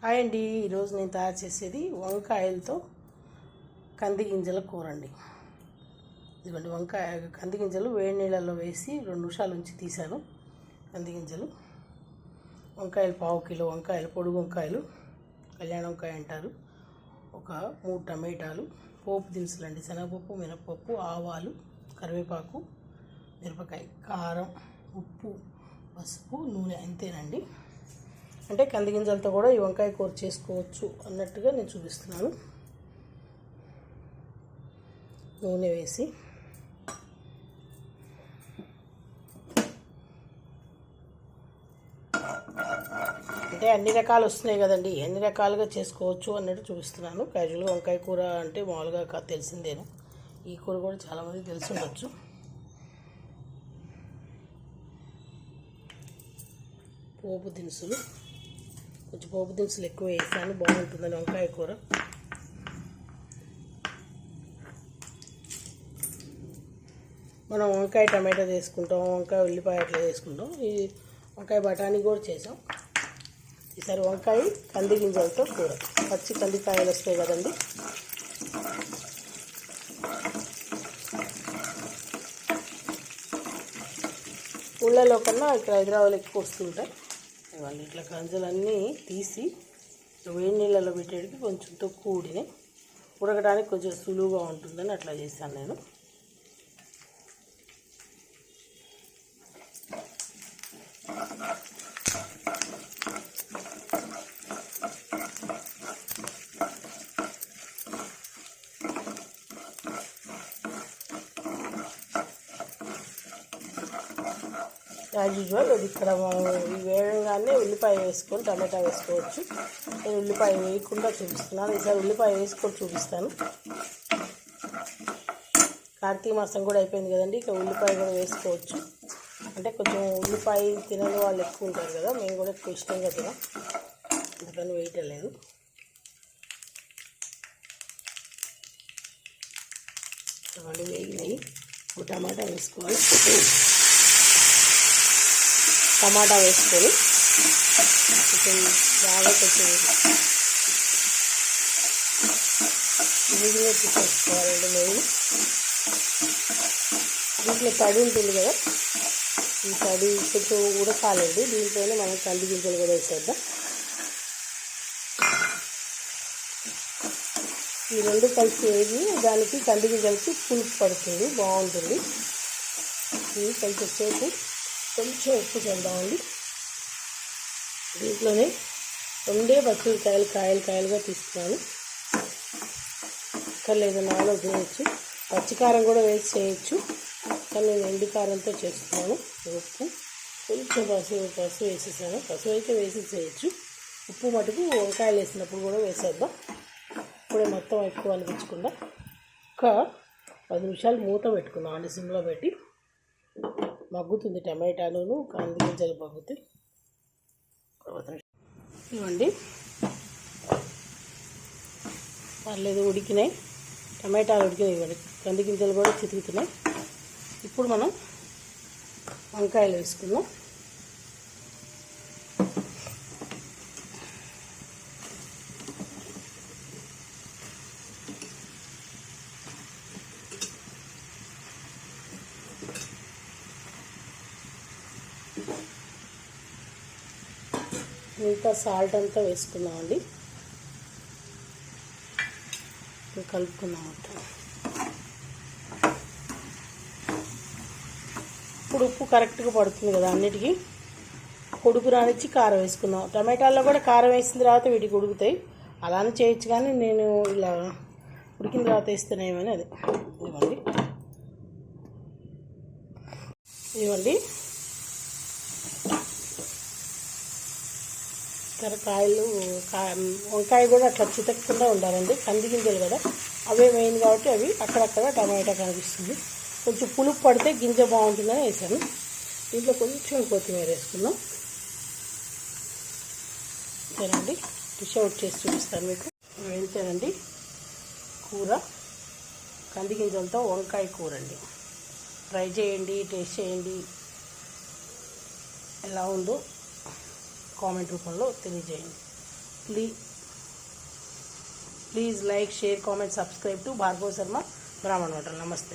Hi అండి. ఈరోజు నేను తయారు చేసేది వంకాయలతో కంది గింజల కూర అండి. ఇదిగోండి కంది గింజలు వేడి నీళ్ళల్లో వేసి 2 నిమిషాల నుంచి తీసాను. కంది గింజలు, వంకాయలు 1/2 కిలో వంకాయలు, పొడుగు వంకాయలు, కళ్యాణ వంకాయ అంటారు, ఒక 3 టమాటాలు, పోపు దినుసులు అండి, శనగపప్పు, మినపప్పు, ఆవాలు, కరివేపాకు, మిరపకాయ, కారం, ఉప్పు, పసుపు, నూనె, అంతేనండి. అంటే కంది గింజలతో కూడా ఈ వంకాయ కూర చేసుకోవచ్చు అన్నట్టుగా నేను చూపిస్తున్నాను. నూనె వేసి అంటే అన్ని రకాలు వస్తున్నాయి కదండి, ఎన్ని రకాలుగా చేసుకోవచ్చు అన్నట్టు చూపిస్తున్నాను. క్యాజువల్గా వంకాయ కూర అంటే మామూలుగా తెలిసిందేను, ఈ కూర కూడా చాలామంది తెలిసి ఉండొచ్చు. పోపు దినుసులు, కొంచెం పోపు దినుసులు ఎక్కువ వేసాను, బాగుంటుందని వంకాయ కూర. మనం వంకాయ టమాటా చేసుకుంటాం, వంకాయ ఉల్లిపాయ అట్లా చేసుకుంటాం. ఈ వంకాయ బఠానీ కూడా చేసాం. ఈసారి వంకాయ కంది గింజలతో కూర. పచ్చి కందికాయలు వస్తాయి కదండి, ఊళ్ళలో కన్నా ఇక్కడ హైదరాబాద్లో ఎక్కువ వస్తుంటాయి. ఇవన్నీ ఇట్లా కంజలన్నీ తీసి వేడి నీళ్ళలో పెట్టేటికి కొంచెం తక్కువ ఉడినాయి, ఉడకడానికి కొంచెం సులువుగా ఉంటుందని అట్లా చేశాను నేను. యాజ్ యూజువల్ అది ఇక్కడ వేయగానే ఉల్లిపాయ వేసుకొని టమాటా వేసుకోవచ్చు. నేను ఉల్లిపాయ వేయకుండా చూపిస్తున్నాను, ఈసారి ఉల్లిపాయ వేసుకొని చూపిస్తాను. కార్తీక మాసం కూడా అయిపోయింది కదండి, ఇక ఉల్లిపాయ కూడా వేసుకోవచ్చు. అంటే కొంచెం ఉల్లిపాయ తినని వాళ్ళు ఎక్కువ ఉంటారు కదా, మేము కూడా ఎక్కువ ఇష్టంగా తినాం, అందుకని వేయటం లేదు. వాళ్ళు వేగినాయి, టమాటా వేసుకోవాలి. టమాటా వేసుకొని కొంచెం బాగా మిగిలినట్టు చేసుకోవాలండి. మేము దీంట్లో తడి ఉంటుంది కదా, ఈ తడి కొంచెం ఉడకాలండి. దీంట్లోనే మనం కంది గింజలు కూడా వేసేద్దాం. ఈ రెండు కలిసి వేగి దానికి కంది గింజలకి పులుపు పడుతుంది, బాగుంటుంది. ఇది కొంచెం సేపు కొంచెం ఉప్పు చల్దామండి. దీంట్లోనే 2 పచ్చిమిరకాయలు కాయలుగా తీసుకున్నాను. లేదు 4 చేయొచ్చు, పచ్చికారం కూడా వేసి చేయొచ్చు, కానీ నేను ఎండు కారంతో చేస్తున్నాను. ఉప్పు కొంచెం పసుపు వేసేసాను, పసుపు అయితే వేసి చేయొచ్చు. ఉప్పు మటుకు వంకాయలు వేసినప్పుడు కూడా వేసేద్దాం. ఇప్పుడే మొత్తం ఎక్కువ అనిపించకుండా ఒక 10 నిమిషాలు మూత పెట్టుకుందాం అండి, సిమ్లో పెట్టి. మగ్గుతుంది టమాటాను, కంది గింజలు మగ్గుతాయి. ఇవ్వండి, పర్లేదు ఉడికినాయి, టమాటాలు ఉడికినాయి, ఇవ్వండి కంది గింజలు కూడా చితుకుతున్నాయి. ఇప్పుడు మనం వంకాయలు వేసుకుందాం. ఇంకా సాల్ట్ అంతా వేసుకున్నామండి, కలుపుకున్నాం మొత్తం. ఇప్పుడు ఉప్పు కరెక్ట్గా పడుతుంది కదా అన్నిటికీ. ఉడుకు రానిచ్చి కారం వేసుకుందాం. టమాటాల్లో కూడా కారం వేసిన తర్వాత వీటికి ఉడుకుతాయి, అలానే చేయొచ్చు, కానీ నేను ఇలా ఉడికిన తర్వాత వేస్తేనేమని అది. ఇవ్వండి కాయలు, వంకాయ కూడా అట్లా చితకకుండా ఉండాలండి. కంది గింజలు కదా, అవే మెయిన్ కాబట్టి అవి అక్కడక్కడ టమాటా కనిపిస్తుంది. కొంచెం పులుపు పడితే గింజ బాగుంటుందని వేసాను. దీంట్లో కొంచెం కొత్తిమీర వేసుకుందాం. అంతేనండి, డిష్ అవుట్ చేసి చూపిస్తాను మీకు. వెళ్తేనండి కూర కంది గింజలతో వంకాయ కూర అండి. ట్రై చేయండి, టేస్ట్ చేయండి, ఎలా ఉందో కామెంట్ రూపంలో తెలియజేయండి. Please like, share, comment, subscribe to Bhargav Sharma బ్రాహ్మణ హోటల్. నమస్తే.